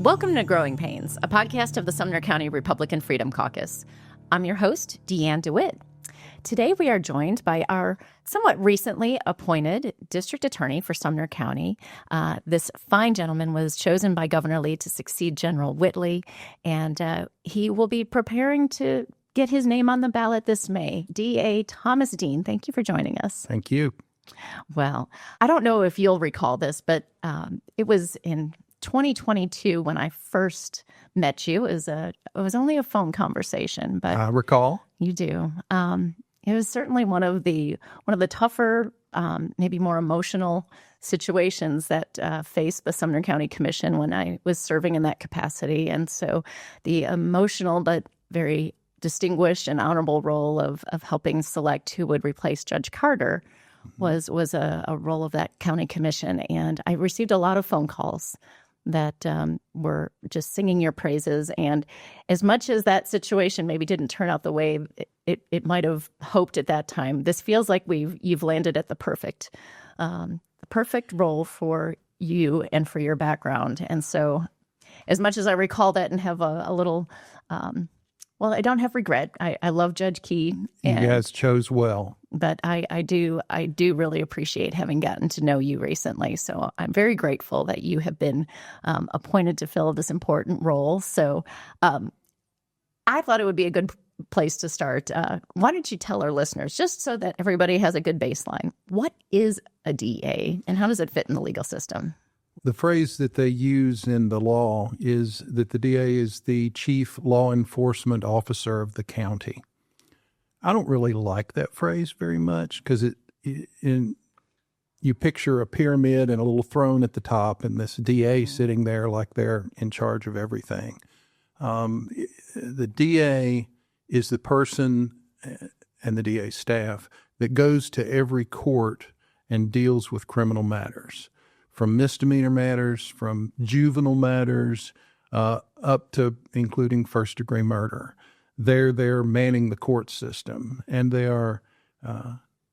Welcome to Growing Pains, a podcast of the Sumner County Republican Freedom Caucus. I'm your host, Deanne DeWitt. Today we are joined by our somewhat recently appointed district attorney for Sumner County. This fine gentleman was chosen by Governor Lee to succeed General Whitley, and he will be preparing to get his name on the ballot this May. D.A. Thomas Dean, thank you for joining us. Thank you. Well, I don't know if you'll recall this, but it was in 2022 when I first met you. It was only a phone conversation, but I recall. You do. It was certainly one of the tougher, maybe more emotional situations that faced the Sumner County Commission when I was serving in that capacity. And so the emotional but very distinguished and honorable role of helping select who would replace Judge Carter was a role of that county commission. And I received a lot of phone calls that were just singing your praises. And as much as that situation maybe didn't turn out the way it might have hoped at that time, this feels like you've landed at the perfect role for you and for your background. And so as much as I recall that and have a little, well, I don't have regret. I love Judge Key. You guys chose well. But I do really appreciate having gotten to know you recently. So I'm very grateful that you have been appointed to fill this important role. So I thought it would be a good place to start. Why don't you tell our listeners, just so that everybody has a good baseline, what is a DA and how does it fit in the legal system? The phrase that they use in the law is that the DA is the chief law enforcement officer of the county. I don't really like that phrase very much because you picture a pyramid and a little throne at the top and this DA sitting there like they're in charge of everything. The DA is the person and the DA staff that goes to every court and deals with criminal matters, from misdemeanor matters, from juvenile matters, up to including first-degree murder. They're manning the court system, and they are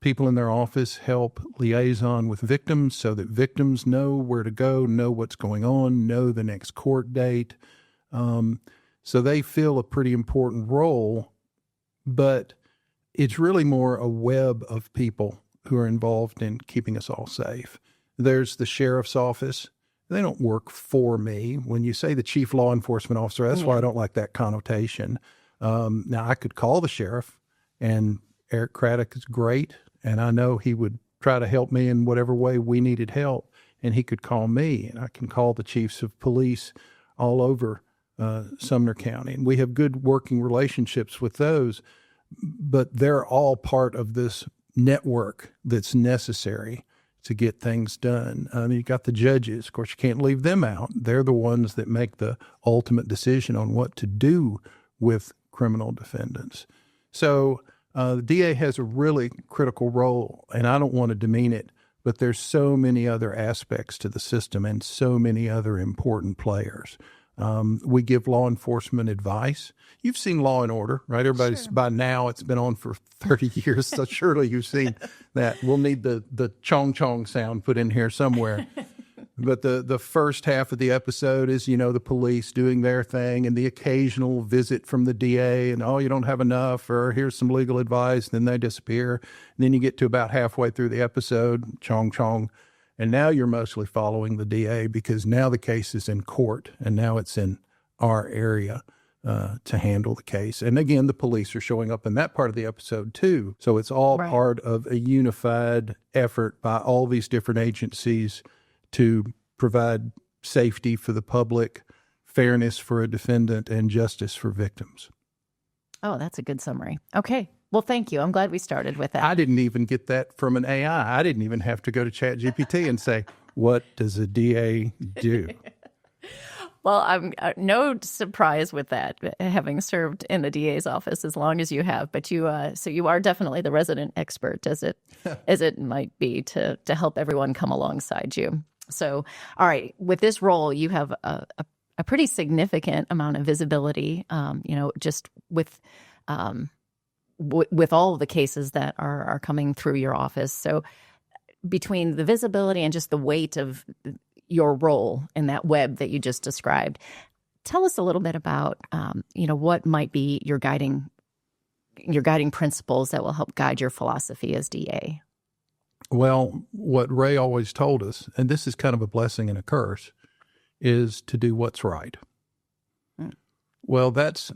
people in their office help liaison with victims so that victims know where to go, know what's going on, know the next court date. So they fill a pretty important role, but it's really more a web of people who are involved in keeping us all safe. There's the sheriff's office. They don't work for me. When you say the chief law enforcement officer, that's why I don't like that connotation. Now, I could call the sheriff, and Eric Craddock is great, and I know he would try to help me in whatever way we needed help, and he could call me, and I can call the chiefs of police all over Sumner County. And we have good working relationships with those, but they're all part of this network that's necessary to get things done. You got the judges. Of course, you can't leave them out. They're the ones that make the ultimate decision on what to do with criminal defendants. So the DA has a really critical role, and I don't want to demean it, but there's so many other aspects to the system and so many other important players. We give law enforcement advice. You've seen Law and Order, right? Everybody's, by now, it's been on for 30 years, so surely you've seen that. We'll need the chong-chong sound put in here somewhere. But the first half of the episode is, the police doing their thing and the occasional visit from the DA and, oh, you don't have enough, or here's some legal advice, and then they disappear. And then you get to about halfway through the episode, chong-chong, and now you're mostly following the DA because now the case is in court and now it's in our area to handle the case. And again, the police are showing up in that part of the episode too. So it's all part of a unified effort by all these different agencies to provide safety for the public, fairness for a defendant, and justice for victims. Oh, that's a good summary. Okay. Well, thank you. I'm glad we started with that. I didn't even get that from an AI. I didn't even have to go to ChatGPT and say, what does a DA do? Well, I'm no surprise with that, having served in the DA's office as long as you have. But so you are definitely the resident expert, as it might be, to help everyone come alongside you. So, all right, with this role, you have a pretty significant amount of visibility. Just with all of the cases that are coming through your office. So between the visibility and just the weight of your role in that web that you just described. Tell us a little bit about, what might be your guiding principles that will help guide your philosophy as DA. Well, what Ray always told us, and this is kind of a blessing and a curse, is to do what's right. Well, that's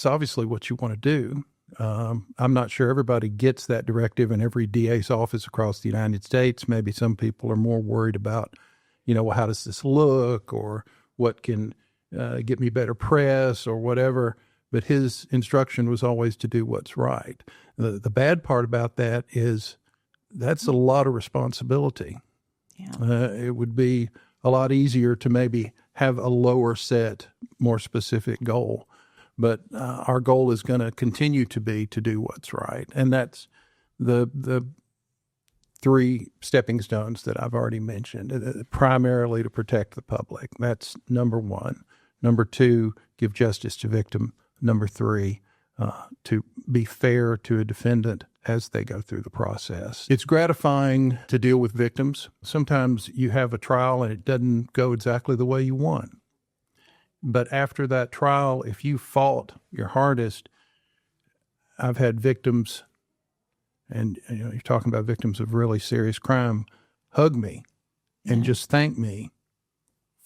obviously what you want to do. I'm not sure everybody gets that directive in every DA's office across the United States. Maybe some people are more worried about, well, how does this look, or what can get me better press or whatever. But his instruction was always to do what's right. The bad part about that is that's a lot of responsibility. Yeah. It would be a lot easier to maybe have a lower set, more specific goal. But our goal is going to continue to be to do what's right. And that's the 3 stepping stones that I've already mentioned, primarily to protect the public. That's number 1. Number 2, give justice to victim. Number 3, to be fair to a defendant as they go through the process. It's gratifying to deal with victims. Sometimes you have a trial and it doesn't go exactly the way you want. But after that trial, if you fought your hardest, I've had victims, and you're talking about victims of really serious crime, hug me and just thank me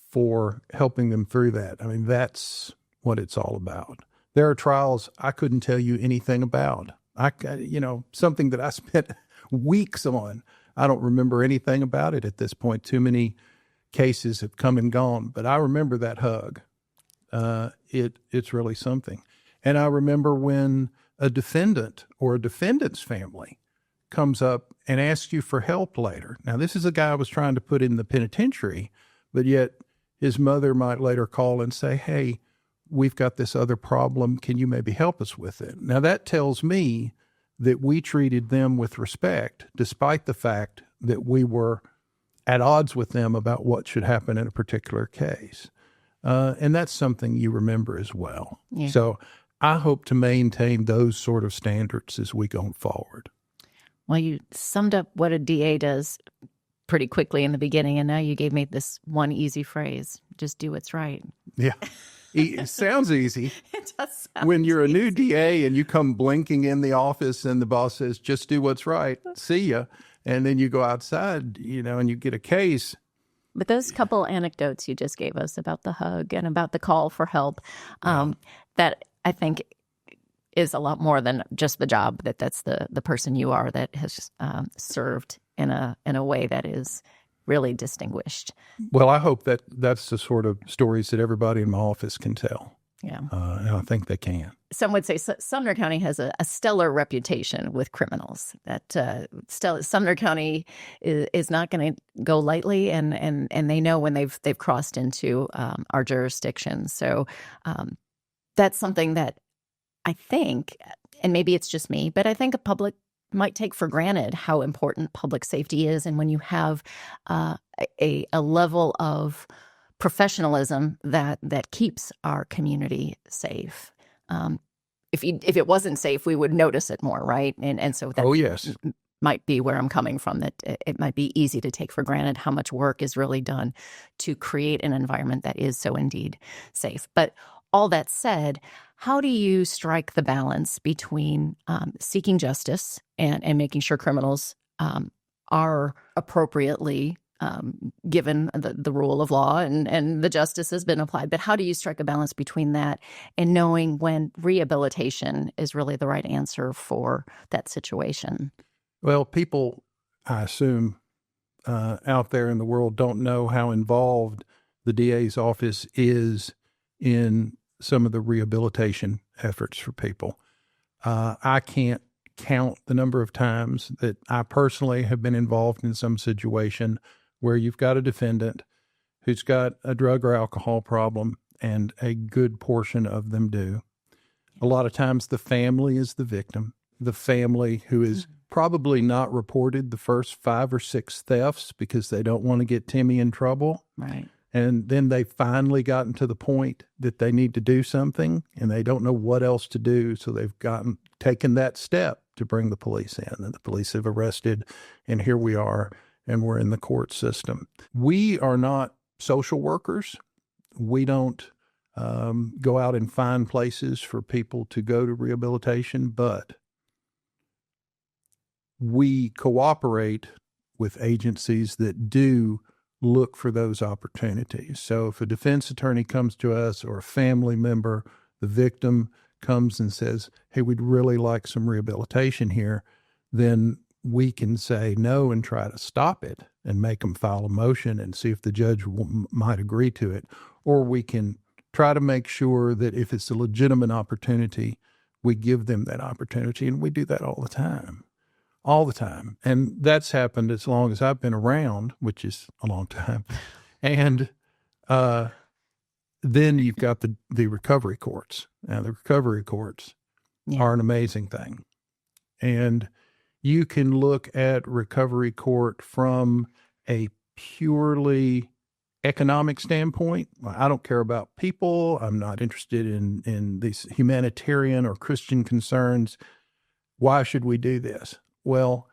for helping them through that. I mean, that's what it's all about. There are trials I couldn't tell you anything about. Something that I spent weeks on. I don't remember anything about it at this point. Too many cases have come and gone, but I remember that hug. It's really something. And I remember when a defendant or a defendant's family comes up and asks you for help later. Now, this is a guy I was trying to put in the penitentiary, but yet his mother might later call and say, hey, we've got this other problem. Can you maybe help us with it? Now, that tells me that we treated them with respect, despite the fact that we were at odds with them about what should happen in a particular case. And that's something you remember as well. Yeah. So I hope to maintain those sort of standards as we go forward. Well, you summed up what a DA does pretty quickly in the beginning, and now you gave me this one easy phrase: just do what's right. Yeah. It sounds easy. It does sound when you're a new DA and you come blinking in the office and the boss says, just do what's right, see ya. And then you go outside, and you get a case. But those couple anecdotes you just gave us about the hug and about the call for help, that I think is a lot more than just the job, that's the person you are that has served in a way that is really distinguished. Well, I hope that's the sort of stories that everybody in my office can tell. Yeah. And I think they can. Some would say Sumner County has a stellar reputation with criminals. That Sumner County is not going to go lightly, and they know when they've crossed into our jurisdiction. So that's something that I think, and maybe it's just me, but I think the public might take for granted how important public safety is, and when you have a level of professionalism that keeps our community safe. If it wasn't safe, we would notice it more, right? And so that yes. might be where I'm coming from, that it might be easy to take for granted how much work is really done to create an environment that is so indeed safe. But all that said, how do you strike the balance between seeking justice and making sure criminals are appropriately given the rule of law and the justice has been applied? But how do you strike a balance between that and knowing when rehabilitation is really the right answer for that situation? Well, people, I assume, out there in the world don't know how involved the DA's office is in some of the rehabilitation efforts for people. I can't count the number of times that I personally have been involved in some situation where you've got a defendant who's got a drug or alcohol problem, and a good portion of them do. A lot of times the family is the victim, the family who is probably not reported the first 5 or 6 thefts because they don't want to get Timmy in trouble. Right. And then they've finally gotten to the point that they need to do something and they don't know what else to do. So they've taken that step to bring the police in, and the police have arrested, and here we are. and we're in the court system. We are not social workers. We don't go out and find places for people to go to rehabilitation, but we cooperate with agencies that do look for those opportunities. So if a defense attorney comes to us or a family member, the victim comes and says, hey, we'd really like some rehabilitation here, then we can say no and try to stop it and make them file a motion and see if the judge might agree to it. Or we can try to make sure that if it's a legitimate opportunity, we give them that opportunity. And we do that all the time. All the time. And that's happened as long as I've been around, which is a long time. And then you've got the recovery courts. Now, the recovery courts are an amazing thing. And you can look at recovery court from a purely economic standpoint. I don't care about people. I'm not interested in these humanitarian or Christian concerns. Why should we do this? Well,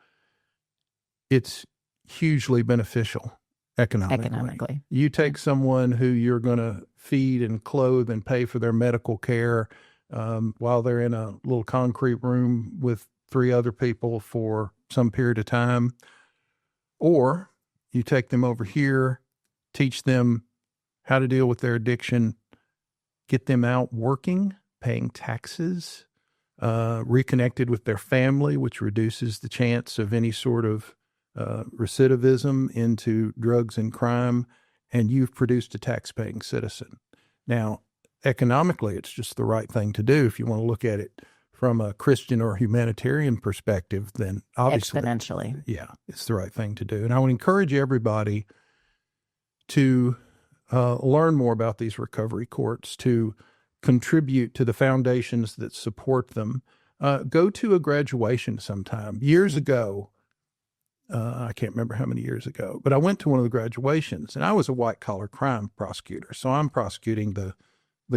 it's hugely beneficial economically. You take someone who you're going to feed and clothe and pay for their medical care while they're in a little concrete room with 3 other people for some period of time, or you take them over here, teach them how to deal with their addiction, get them out working, paying taxes, reconnected with their family, which reduces the chance of any sort of recidivism into drugs and crime, and you've produced a tax-paying citizen. Now, economically, it's just the right thing to do. If you want to look at it from a Christian or humanitarian perspective, then obviously, exponentially, it's the right thing to do. And I would encourage everybody to learn more about these recovery courts, to contribute to the foundations that support them. Go to a graduation sometime. Years ago, I can't remember how many years ago, but I went to one of the graduations, and I was a white-collar crime prosecutor. So I'm prosecuting the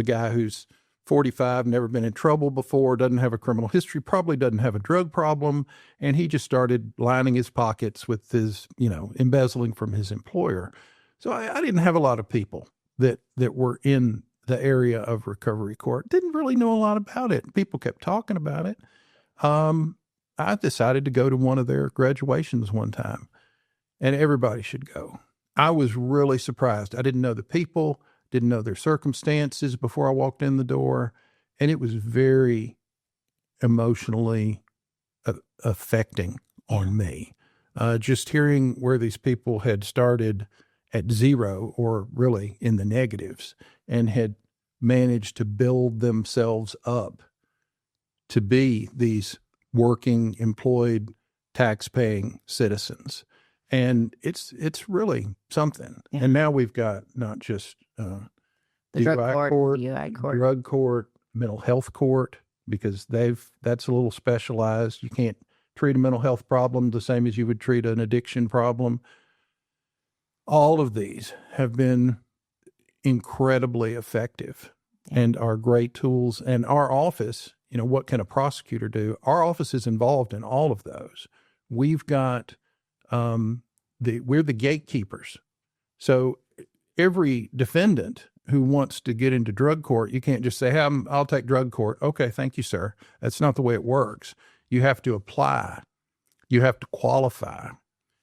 guy who's 45, never been in trouble before, doesn't have a criminal history, probably doesn't have a drug problem, and he just started lining his pockets with his, embezzling from his employer. So I didn't have a lot of people that were in the area of recovery court. Didn't really know a lot about it. People kept talking about it. I decided to go to one of their graduations one time, and everybody should go. I was really surprised. I didn't know the people, didn't know their circumstances before I walked in the door, and it was very emotionally affecting on me. Just hearing where these people had started at zero, or really in the negatives, and had managed to build themselves up to be these working, employed, tax-paying citizens. And it's really something. Yeah. And now we've got not just the drug court, DUI court, drug court, mental health court, because that's a little specialized. You can't treat a mental health problem the same as you would treat an addiction problem. All of these have been incredibly effective and are great tools. And our office, what can a prosecutor do? Our office is involved in all of those. We've got we're the gatekeepers. So every defendant who wants to get into drug court, you can't just say, hey, I'll take drug court. Okay, thank you, sir. That's not the way it works. You have to apply. You have to qualify.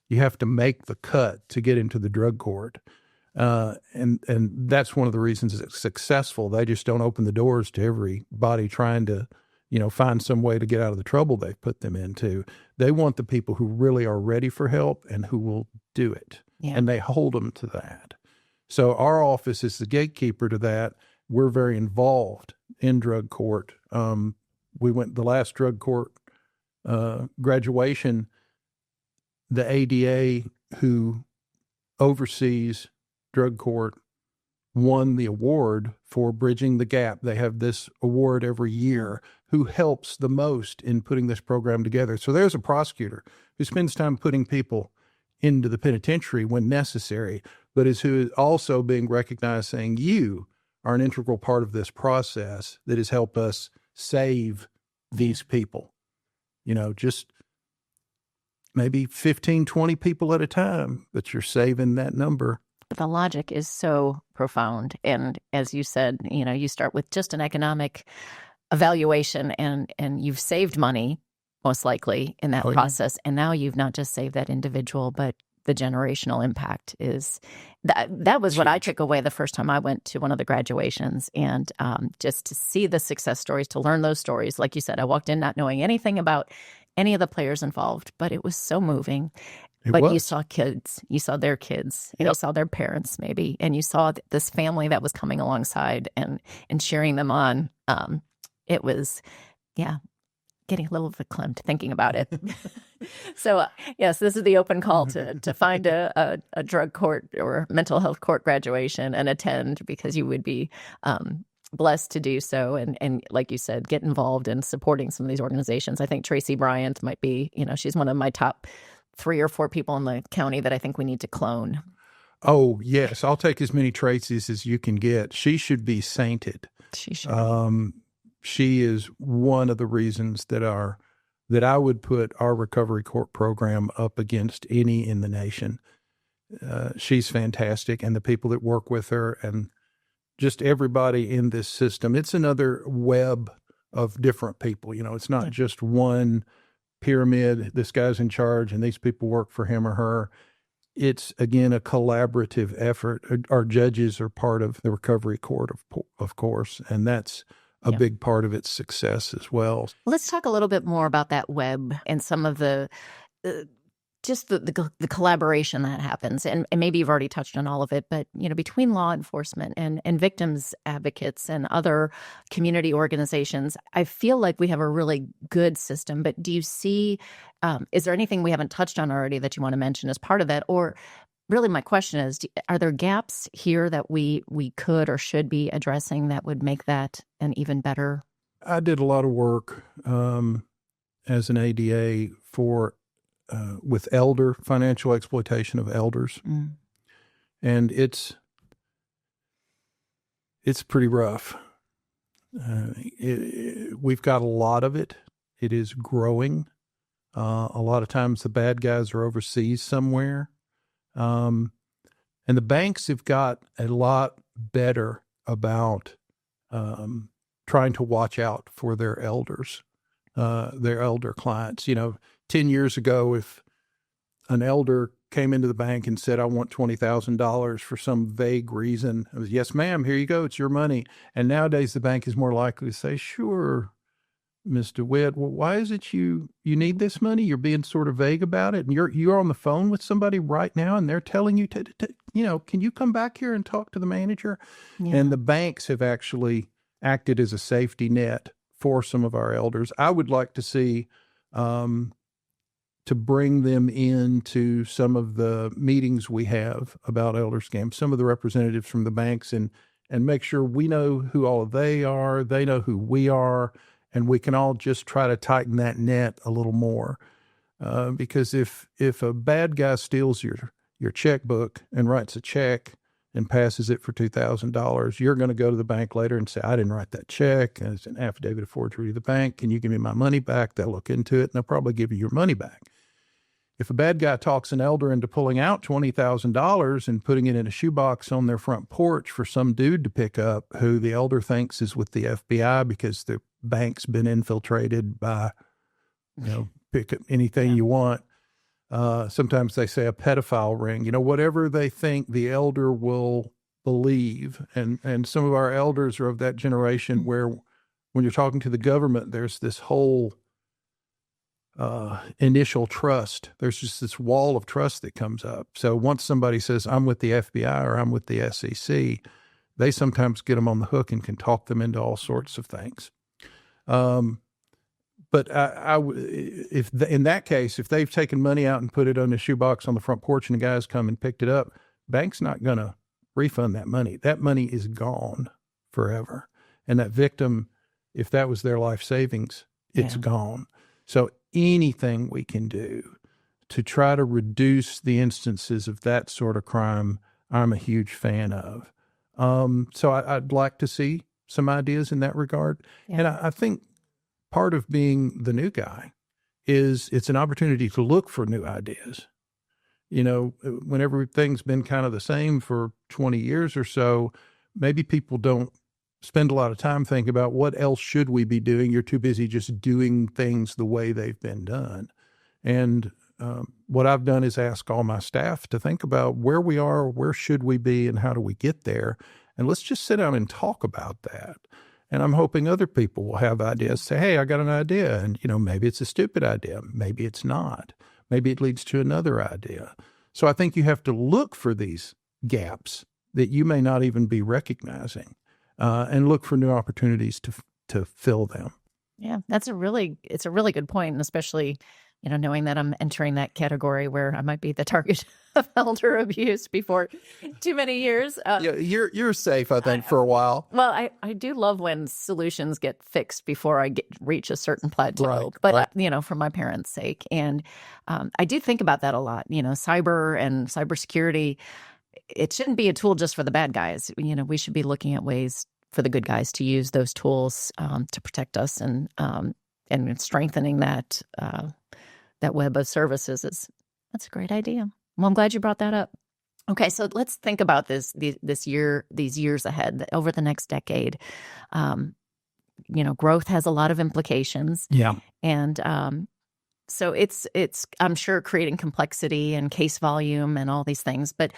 You have to make the cut to get into the drug court. And that's one of the reasons it's successful. They just don't open the doors to everybody trying to, find some way to get out of the trouble they've put them into. They want the people who really are ready for help and who will do it. Yeah. And they hold them to that. So our office is the gatekeeper to that. We're very involved in drug court. We went the last drug court graduation. The ADA who oversees drug court won the award for bridging the gap. They have this award every year. Who helps the most in putting this program together? So there's a prosecutor who spends time putting people into the penitentiary when necessary, but who is also being recognized, saying, you are an integral part of this process that has helped us save these people. Just maybe 15, 20 people at a time, but you're saving that number. But the logic is so profound. And as you said, you start with just an economic evaluation and you've saved money, most likely, in that process. And now you've not just saved that individual, but the generational impact is that was what I took away the first time I went to one of the graduations, and just to see the success stories, to learn those stories. Like you said, I walked in not knowing anything about any of the players involved, but it was so moving. You saw kids, you saw their kids, and you saw their parents maybe, and you saw this family that was coming alongside and cheering them on. It was, getting a little verklempt thinking about it. So, yes, this is the open call to find a drug court or mental health court graduation and attend, because you would be blessed to do so. And like you said, get involved in supporting some of these organizations. I think Tracy Bryant might be, she's one of my top 3 or 4 people in the county that I think we need to clone. Oh, yes. I'll take as many Tracy's as you can get. She should be sainted. She should. She is one of the reasons that I would put our recovery court program up against any in the nation. She's fantastic, and the people that work with her and just everybody in this system. It's another web of different people. It's not just one pyramid. This guy's in charge and these people work for him or her. It's, again, a collaborative effort. Our judges are part of the recovery court, of course, and that's a big part of its success as well. Let's talk a little bit more about that web and some of the just the collaboration that happens. And maybe you've already touched on all of it, but between law enforcement and victims advocates and other community organizations, I feel like we have a really good system. But do you see, is there anything we haven't touched on already that you want to mention as part of that? Or really, my question is, are there gaps here that we could or should be addressing that would make that an even better? I did a lot of work as an ADA with financial exploitation of elders. And it's pretty rough. We've got a lot of it. It is growing. A lot of times the bad guys are overseas somewhere. And the banks have got a lot better about trying to watch out for their elders, their elder clients. 10 years ago, if an elder came into the bank and said, I want $20,000 for some vague reason, it was, yes, ma'am, here you go, it's your money. And nowadays the bank is more likely to say, sure, Ms. DeWitt, well, why is it you need this money? You're being sort of vague about it. And you're on the phone with somebody right now and they're telling you can you come back here and talk to the manager? Yeah. And the banks have actually acted as a safety net for some of our elders. I would like to see to bring them into some of the meetings we have about elder scams, some of the representatives from the banks, and make sure we know who all they are, they know who we are, and we can all just try to tighten that net a little more. Because if a bad guy steals your checkbook and writes a check and passes it for $2,000, you're going to go to the bank later and say, I didn't write that check, and it's an affidavit of forgery to the bank. Can you give me my money back? They'll look into it, and they'll probably give you your money back. If a bad guy talks an elder into pulling out $20,000 and putting it in a shoebox on their front porch for some dude to pick up who the elder thinks is with the FBI because the bank's been infiltrated by, pick up anything you want. Sometimes they say a pedophile ring, whatever they think the elder will believe. And some of our elders are of that generation where when you're talking to the government, there's this whole initial trust. There's just this wall of trust that comes up. So once somebody says, I'm with the FBI or I'm with the SEC, they sometimes get them on the hook and can talk them into all sorts of things. But in that case, if they've taken money out and put it on a shoebox on the front porch and the guys come and picked it up, bank's not going to refund that money. That money is gone forever. And that victim, if that was their life savings, it's gone. So anything we can do to try to reduce the instances of that sort of crime, I'm a huge fan of. So I'd like to see some ideas in that regard. Yeah. And I think part of being the new guy is it's an opportunity to look for new ideas. When everything's been kind of the same for 20 years or so, maybe people don't spend a lot of time thinking about what else should we be doing. You're too busy just doing things the way they've been done. And what I've done is ask all my staff to think about where we are, where should we be, and how do we get there? And let's just sit down and talk about that. And I'm hoping other people will have ideas, say, hey, I got an idea. And, maybe it's a stupid idea. Maybe it's not. Maybe it leads to another idea. So I think you have to look for these gaps that you may not even be recognizing, and look for new opportunities to fill them. Yeah, it's a really good point, and especially, knowing that I'm entering that category where I might be the target of elder abuse before too many years. Yeah, you're safe, I think, for a while. Well, I do love when solutions get fixed before I reach a certain plateau. Right, but right. For my parents' sake, and I do think about that a lot. Cyber and cybersecurity. It shouldn't be a tool just for the bad guys. We should be looking at ways for the good guys to use those tools to protect us, and strengthening that web of services that's a great idea. Well, I'm glad you brought that up. Okay, so let's think about these years ahead, over the next decade. Growth has a lot of implications. Yeah. And so it's I'm sure creating complexity and case volume and all these things. But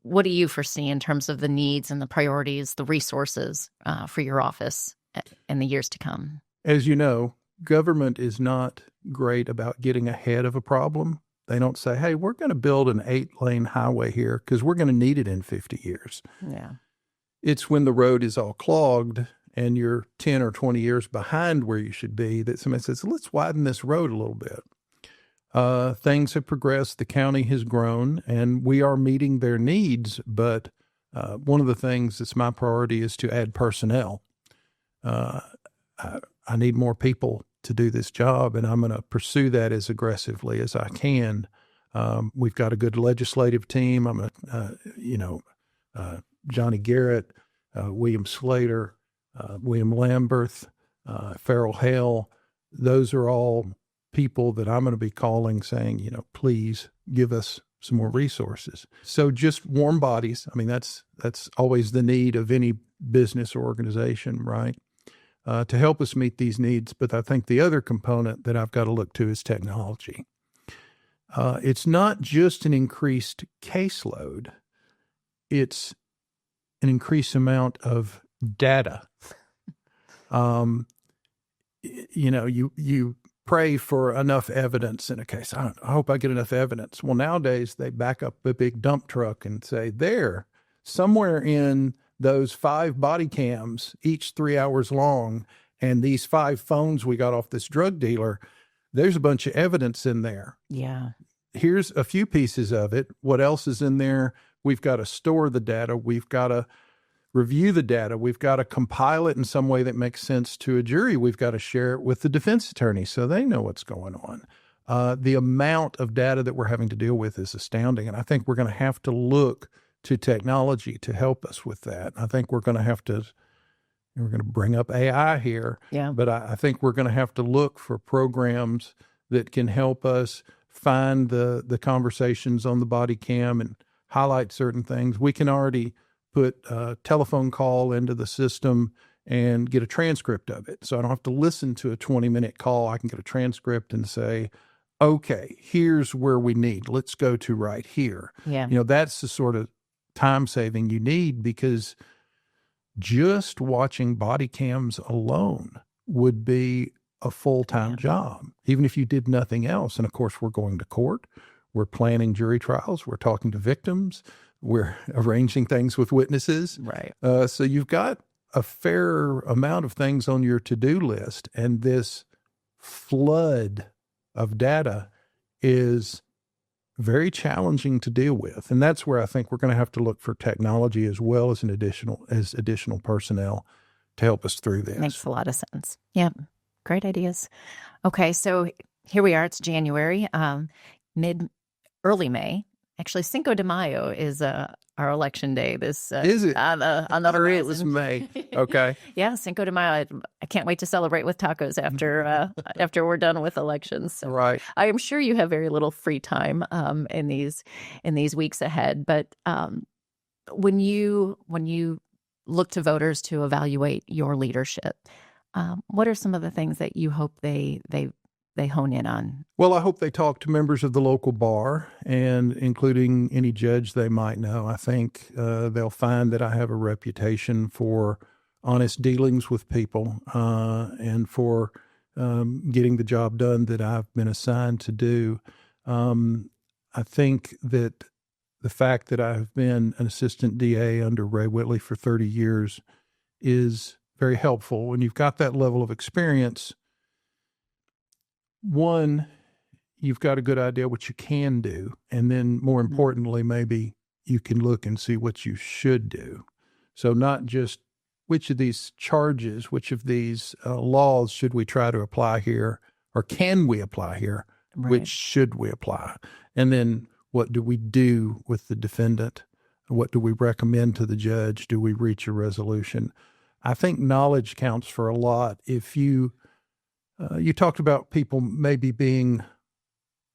what do you foresee in terms of the needs and the priorities, the resources for your office in the years to come? As you know, government is not great about getting ahead of a problem. They don't say, hey, we're going to build an 8-lane highway here because we're going to need it in 50 years. Yeah. It's when the road is all clogged and you're 10 or 20 years behind where you should be that somebody says, let's widen this road a little bit. Things have progressed. The county has grown, and we are meeting their needs. But one of the things that's my priority is to add personnel. I need more people to do this job, and I'm going to pursue that as aggressively as I can. We've got a good legislative team. Johnny Garrett, William Slater, William Lamberth, Farrell Hale. Those are all people that I'm going to be calling saying, please give us some more resources. So just warm bodies. I mean, that's always the need of any business or organization, right? To help us meet these needs. But I think the other component that I've got to look to is technology. It's not just an increased caseload. It's an increased amount of data. You pray for enough evidence in a case. I hope I get enough evidence. Well, nowadays they back up a big dump truck and say, there, somewhere in those 5 body cams, each 3 hours long, and these 5 phones we got off this drug dealer, there's a bunch of evidence in there. Yeah. Here's a few pieces of it. What else is in there? We've got to store the data. We've got to review the data. We've got to compile it in some way that makes sense to a jury. We've got to share it with the defense attorney so they know what's going on. The amount of data that we're having to deal with is astounding. And I think we're going to have to look to technology to help us with that. I think we're going to bring up AI here. Yeah. But I think we're going to have to look for programs that can help us find the conversations on the body cam and highlight certain things. We can already put a telephone call into the system and get a transcript of it. So I don't have to listen to a 20-minute call. I can get a transcript and say, okay, here's where we need. Let's go to right here. Yeah. That's the sort of time saving you need, because just watching body cams alone would be a full-time job, even if you did nothing else. And of course, we're going to court. We're planning jury trials. We're talking to victims. We're arranging things with witnesses. Right. So you've got a fair amount of things on your to-do list, and this flood of data is very challenging to deal with. And that's where I think we're going to have to look for technology as well as additional personnel to help us through this. Makes a lot of sense. Yeah. Great ideas. Okay. So here we are. It's January, early May. Actually, Cinco de Mayo is our election day this Is it? on the I knew it horizon. was May. Okay. Yeah, Cinco de Mayo. I can't wait to celebrate with tacos after we're done with elections. So Right. I am sure you have very little free time in these weeks ahead. But when you look to voters to evaluate your leadership, what are some of the things that you hope they hone in on? Well, I hope they talk to members of the local bar, and including any judge they might know. I think they'll find that I have a reputation for honest dealings with people and for getting the job done that I've been assigned to do. I think that the fact that I have been an assistant DA under Ray Whitley for 30 years is very helpful. When you've got that level of experience, one, you've got a good idea what you can do. And then more importantly, maybe you can look and see what you should do. So not just which of these charges, which of these laws should we try to apply here, or can we apply here? Right. Which should we apply? And then what do we do with the defendant? What do we recommend to the judge? Do we reach a resolution? I think knowledge counts for a lot. If you talked about people maybe being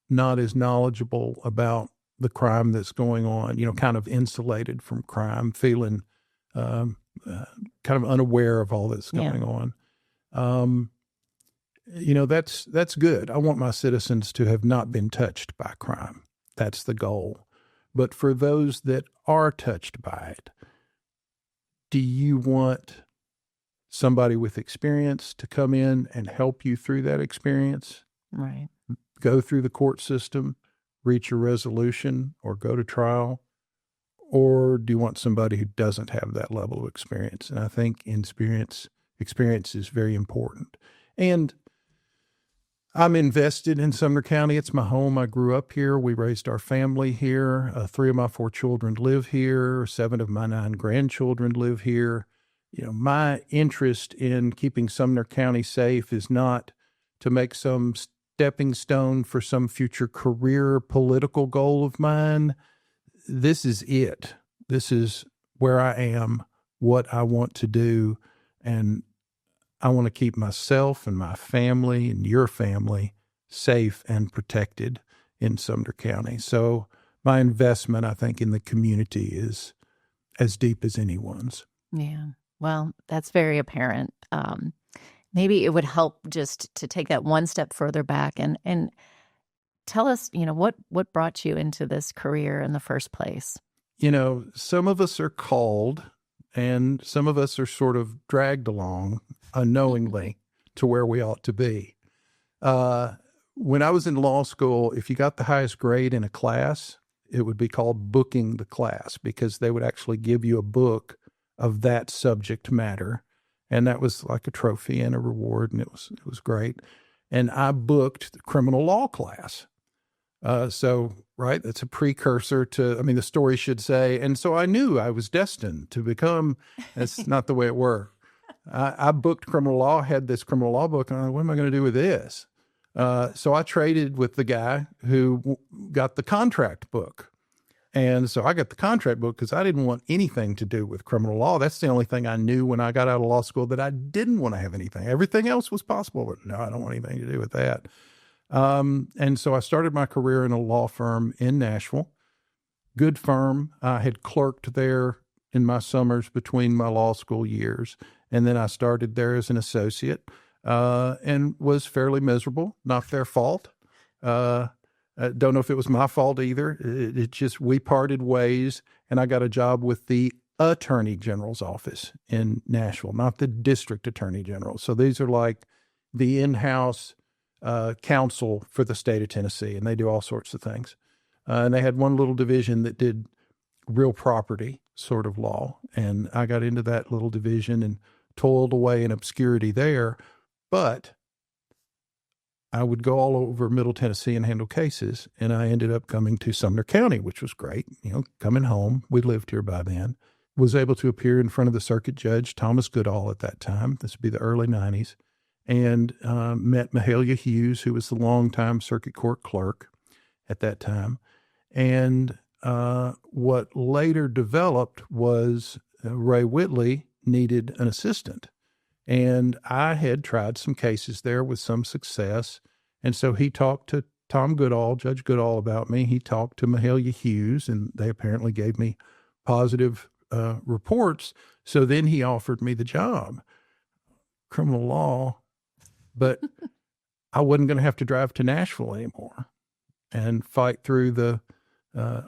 not as knowledgeable about the crime that's going on, kind of insulated from crime, feeling kind of unaware of all that's going on. That's good. I want my citizens to have not been touched by crime. That's the goal. But for those that are touched by it, do you want somebody with experience to come in and help you through that experience? Right. Go through the court system, reach a resolution, or go to trial? Or do you want somebody who doesn't have that level of experience? And I think experience is very important. And I'm invested in Sumner County. It's my home. I grew up here. We raised our family here. 3 of my 4 children live here. 7 of my 9 grandchildren live here. My interest in keeping Sumner County safe is not to make some stepping stone for some future career political goal of mine. This is it. This is where I am, what I want to do, and I want to keep myself and my family and your family safe and protected in Sumner County. So my investment, I think, in the community is as deep as anyone's. Yeah. Well, that's very apparent. Maybe it would help just to take that one step further back and tell us, what brought you into this career in the first place? Some of us are called and some of us are sort of dragged along unknowingly to where we ought to be. When I was in law school, if you got the highest grade in a class, it would be called booking the class, because they would actually give you a book of that subject matter. And that was like a trophy and a reward, and it was great. And I booked the criminal law class. Right, that's a precursor to, the story should say, and so I knew I was destined to become, that's not the way it worked. I booked criminal law, had this criminal law book, and I thought, what am I going to do with this? So I traded with the guy who got the contract book. And so I got the contract book because I didn't want anything to do with criminal law. That's the only thing I knew when I got out of law school, that I didn't want to have anything. Everything else was possible, but no, I don't want anything to do with that. And so I started my career in a law firm in Nashville. Good firm. I had clerked there in my summers between my law school years. And then I started there as an associate and was fairly miserable. Not their fault. I don't know if it was my fault either. It just, we parted ways, and I got a job with the Attorney General's office in Nashville, not the District Attorney General. So these are like the in-house counsel for the state of Tennessee, and they do all sorts of things. And they had one little division that did real property sort of law, and I got into that little division and toiled away in obscurity there. But I would go all over Middle Tennessee and handle cases, and I ended up coming to Sumner County, which was great. Coming home, we lived here by then. Was able to appear in front of the circuit judge, Thomas Goodall, at that time. This would be the early 90s. And met Mahalia Hughes, who was the longtime circuit court clerk at that time. And what later developed was Ray Whitley needed an assistant. And I had tried some cases there with some success. And so he talked to Tom Goodall, Judge Goodall, about me. He talked to Mahalia Hughes, and they apparently gave me positive reports. So then he offered me the job, criminal law, but I wasn't going to have to drive to Nashville anymore and fight through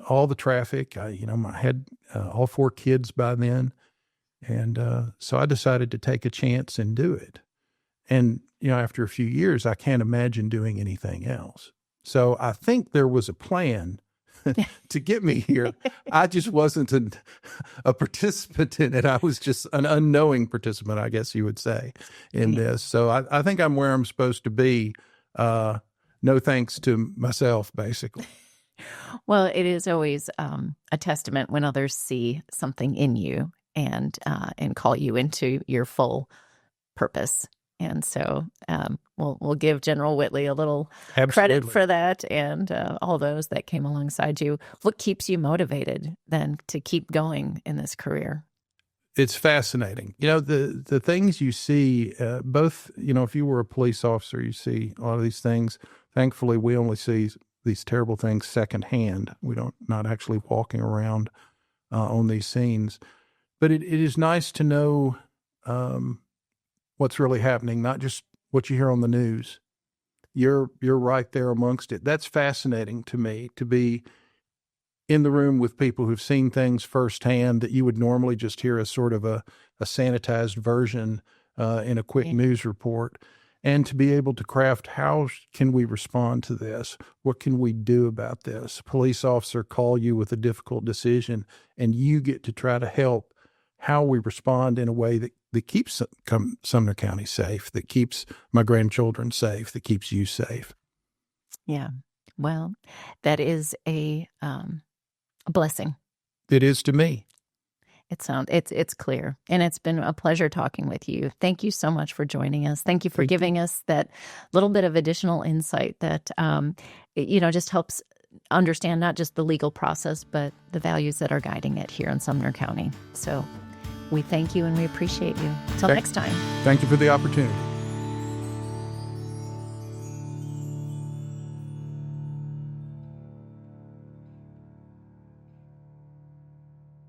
all the traffic. I had all 4 kids by then. And so I decided to take a chance and do it. And, after a few years, I can't imagine doing anything else. So I think there was a plan to get me here. I just wasn't a participant in it. I was just an unknowing participant, I guess you would say, in this. So I think I'm where I'm supposed to be. No thanks to myself, basically. Well, it is always a testament when others see something in you and call you into your full purpose. And so we'll give General Whitley a little credit for that, and all those that came alongside you. What keeps you motivated then to keep going in this career? It's fascinating. The things you see, both, if you were a police officer, you see a lot of these things. Thankfully, we only see these terrible things secondhand. We don't, not actually walking around on these scenes. But it is nice to know what's really happening, not just what you hear on the news. You're right there amongst it. That's fascinating to me, to be in the room with people who've seen things firsthand that you would normally just hear as sort of a sanitized version in a quick news report, and to be able to craft, how can we respond to this? What can we do about this? A police officer call you with a difficult decision, and you get to try to help how we respond in a way that keeps Sumner County safe, that keeps my grandchildren safe, that keeps you safe. Yeah. Well, that is a blessing. It is to me. It's clear, and it's been a pleasure talking with you. Thank you so much for joining us. Thank you for giving us that little bit of additional insight that just helps understand not just the legal process, but the values that are guiding it here in Sumner County. So we thank you and we appreciate you. Till next time. Thank you for the opportunity.